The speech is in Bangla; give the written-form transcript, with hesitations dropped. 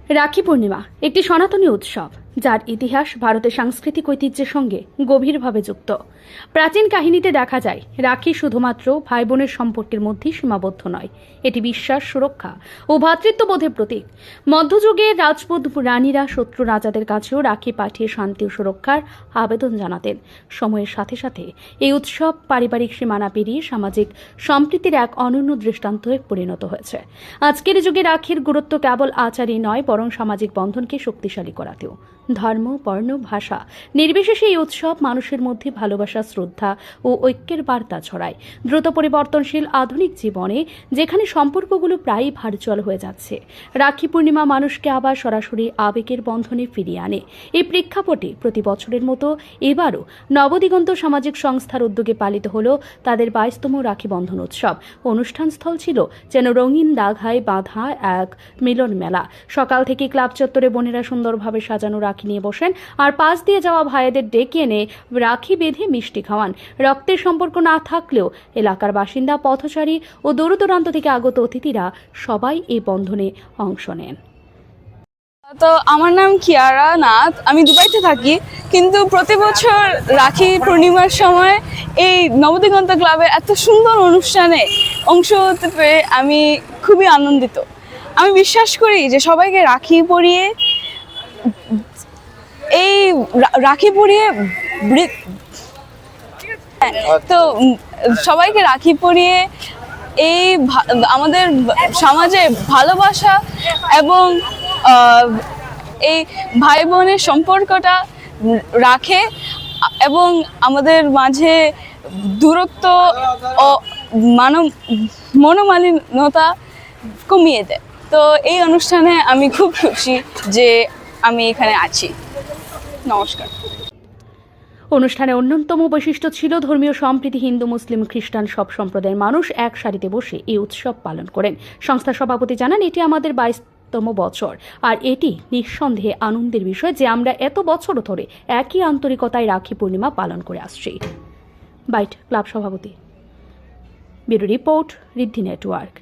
রাখি পূর্ণিমা একটি সনাতনী উৎসব যার ইতিহাস ভারতের সাংস্কৃতিক ঐতিহ্যের সঙ্গে গভীরভাবে যুক্ত। প্রাচীন কাহিনীতে দেখা যায় রাখি শুধুমাত্র ভাই বোনের সম্পর্কের মধ্যেই সীমাবদ্ধ নয়, এটি বিশ্বাস, সুরক্ষা ও ভ্রাতৃত্ববোধের প্রতীক। মধ্যযুগে রাজপুত রানীরা শত্রু রাজাদের কাছেও রাখি পাঠিয়ে শান্তি ও সুরক্ষার আবেদন জানাতেন। সময়ের সাথে সাথে এই উৎসব পারিবারিক সীমানা পেরিয়ে সামাজিক সম্প্রীতির এক অনন্য দৃষ্টান্তে পরিণত হয়েছে। আজকের যুগে রাখির গুরুত্ব কেবল আচারই নয়, বরং সামাজিক বন্ধনকে শক্তিশালী করাতেও। ধর্ম, বর্ণ, ভাষা নির্বিশেষে এই উৎসব মানুষের মধ্যে ভালোবাসা, শ্রদ্ধা ও ঐক্যের বার্তা ছড়ায়। দ্রুত পরিবর্তনশীল আধুনিক জীবনে যেখানে সম্পর্কগুলো প্রায়ই ভার্চুয়াল হয়ে যাচ্ছে, রাখি পূর্ণিমা মানুষকে আবার সরাসরি আবেগের বন্ধনে ফিরিয়ে আনে। এই প্রেক্ষাপটে প্রতি বছরের মতো এবারও নবদিগন্ত সামাজিক সংস্থার উদ্যোগে পালিত হলো তাদের 22তম রাখি বন্ধন উৎসব। অনুষ্ঠানস্থল ছিল যেন রঙিন দাগায় বাঁধা এক মিলন মেলা। সকাল থেকে ক্লাব চত্বরে বোনেরা সুন্দরভাবে সাজানো রাখি নিয়ে বসেন আর পাশ দিয়ে যাওয়া ভাইদের ডেকে এনে রাখি বেঁধে মিষ্টি খাওয়ান। রক্তের সম্পর্ক না থাকলেও এলাকার বাসিন্দা, পথচারী ও দূর দূরান্ত থেকে আগত অতিথিরা সবাই এই বন্ধনে অংশ নেন। তো আমার নাম কিয়ারা নাথ, আমি দুবাইতে থাকি, কিন্তু প্রতি বছর রাখি পূর্ণিমার সময় এই নবদিগন্ত ক্লাবের এত সুন্দর অনুষ্ঠানে অংশ হতে পেরে আমি খুবই আনন্দিত। আমি বিশ্বাস করি যে সবাইকে রাখি পরিয়ে তো সবাইকে রাখি পরিয়ে এই আমাদের সমাজে ভালোবাসা এবং এই ভাই বোনের সম্পর্কটা রাখে এবং আমাদের মাঝে দূরত্ব ও মনোমালিন্যতা কমিয়ে দেয়। তো এই অনুষ্ঠানে আমি খুব খুশি যে আমি এখানে আছি। নমস্কার। অনুষ্ঠানে অন্যতম বৈশিষ্ট্য ছিল ধর্মীয় সম্প্রীতি। হিন্দু, মুসলিম, খ্রিস্টান সব সম্প্রদায়ের মানুষ এক সারিতে বসে এই উৎসব পালন করেন। সংস্থার সভাপতি জানান, এটি আমাদের 22তম বছর আর এটি নিঃসন্দেহে আনন্দের বিষয় যে আমরা এত বছর ধরে একই আন্তরিকতায় রাখি পূর্ণিমা পালন করে আসছি। বাইট ক্লাব সভাপতি। ব্যুরো রিপোর্ট, ঋদ্ধি নেটওয়ার্ক।